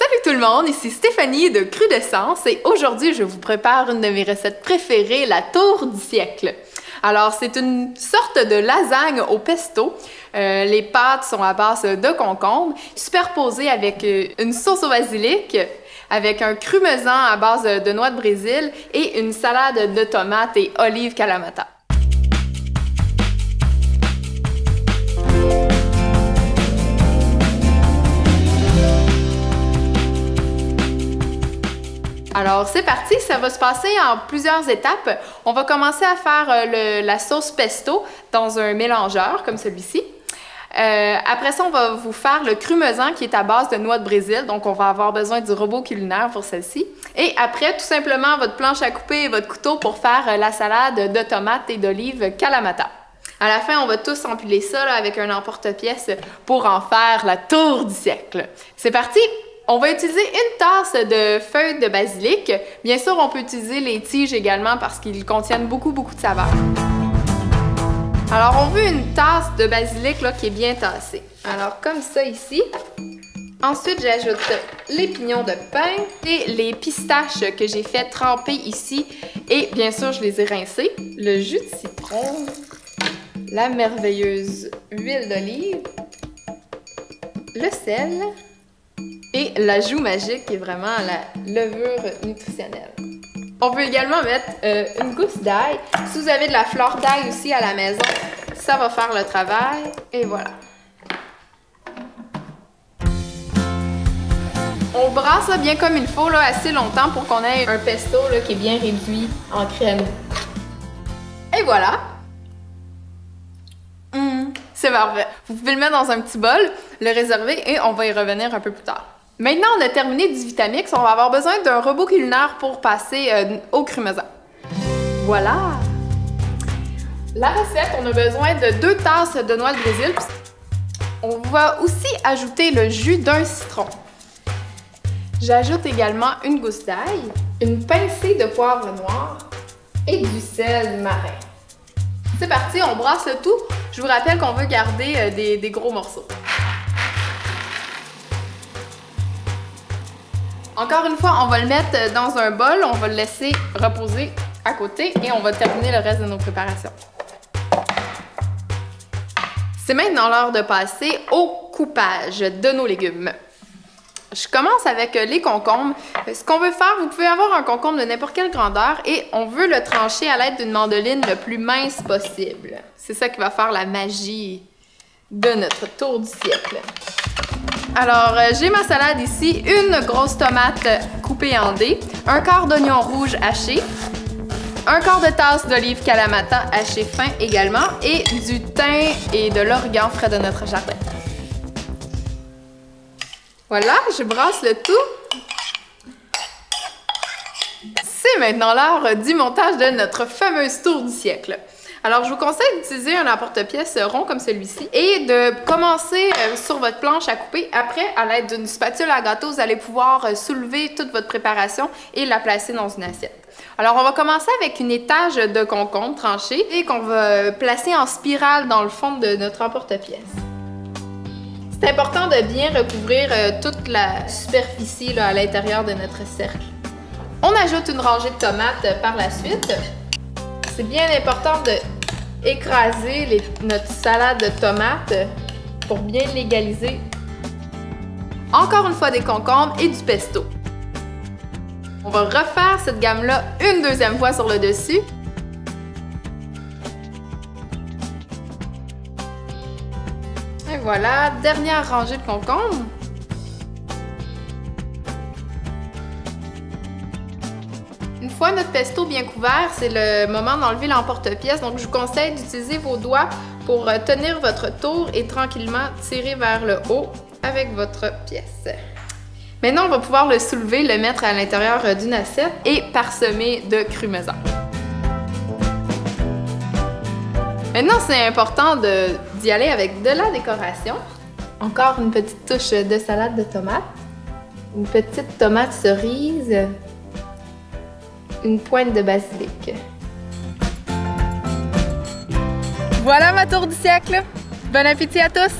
Salut tout le monde, ici Stéphanie de Crudescence et aujourd'hui je vous prépare une de mes recettes préférées, la tour du siècle. Alors c'est une sorte de lasagne au pesto. Les pâtes sont à base de concombre, superposées avec une sauce au basilic, avec un crumesan à base de noix de Brésil et une salade de tomates et olives Kalamata. Alors c'est parti, ça va se passer en plusieurs étapes. On va commencer à faire la sauce pesto dans un mélangeur comme celui-ci. Après ça, on va vous faire le crumesan qui est à base de noix de Brésil, donc on va avoir besoin du robot culinaire pour celle-ci. Et après, tout simplement, votre planche à couper et votre couteau pour faire la salade de tomates et d'olives Kalamata. À la fin, on va tous empiler ça là, avec un emporte-pièce pour en faire la tour du siècle. C'est parti! On va utiliser une tasse de feuilles de basilic. Bien sûr, on peut utiliser les tiges également parce qu'ils contiennent beaucoup de saveur. Alors, on veut une tasse de basilic là, qui est bien tassée. Alors, comme ça ici. Ensuite, j'ajoute les pignons de pain et les pistaches que j'ai fait tremper ici. Et bien sûr, je les ai rincés. Le jus de citron, la merveilleuse huile d'olive, le sel et l'ajout magique qui est vraiment la levure nutritionnelle. On peut également mettre une gousse d'ail. Si vous avez de la fleur d'ail aussi à la maison, ça va faire le travail. Et voilà. On brasse là, bien comme il faut, là, assez longtemps pour qu'on ait un pesto là, qui est bien réduit en crème. Et voilà! C'est parfait. Vous pouvez le mettre dans un petit bol, le réserver et on va y revenir un peu plus tard. Maintenant, on a terminé du Vitamix. On va avoir besoin d'un robot culinaire pour passer au crumesan. Voilà! La recette, on a besoin de 2 tasses de noix de Brésil. On va aussi ajouter le jus d'un citron. J'ajoute également une gousse d'ail, une pincée de poivre noir et du sel marin. C'est parti, on brasse le tout. Je vous rappelle qu'on veut garder des gros morceaux. Encore une fois, on va le mettre dans un bol, on va le laisser reposer à côté et on va terminer le reste de nos préparations. C'est maintenant l'heure de passer au coupage de nos légumes. Je commence avec les concombres. Ce qu'on veut faire, vous pouvez avoir un concombre de n'importe quelle grandeur et on veut le trancher à l'aide d'une mandoline le plus mince possible. C'est ça qui va faire la magie de notre tour du siècle. Alors, j'ai ma salade ici, une grosse tomate coupée en dés, un quart d'oignon rouge haché, un quart de tasse d'olive Kalamata haché fin également et du thym et de l'origan frais de notre jardin. Voilà, je brasse le tout. C'est maintenant l'heure du montage de notre fameuse tour du siècle. Alors, je vous conseille d'utiliser un emporte-pièce rond comme celui-ci et de commencer sur votre planche à couper. Après, à l'aide d'une spatule à gâteau, vous allez pouvoir soulever toute votre préparation et la placer dans une assiette. Alors, on va commencer avec une étage de concombre tranché et qu'on va placer en spirale dans le fond de notre emporte-pièce. C'est important de bien recouvrir toute la superficie là, à l'intérieur de notre cercle. On ajoute une rangée de tomates par la suite. C'est bien important d'écraser notre salade de tomates pour bien l'égaliser. Encore une fois des concombres et du pesto. On va refaire cette gamme-là une deuxième fois sur le dessus. Et voilà, dernière rangée de concombres. Une fois notre pesto bien couvert, c'est le moment d'enlever l'emporte-pièce. Donc, je vous conseille d'utiliser vos doigts pour tenir votre tour et tranquillement tirer vers le haut avec votre pièce. Maintenant, on va pouvoir le soulever, le mettre à l'intérieur d'une assiette et parsemer de crumesan. Maintenant, c'est important d'y aller avec de la décoration. Encore une petite touche de salade de tomates, une petite tomate cerise, une pointe de basilic. Voilà ma tour du siècle! Bon appétit à tous!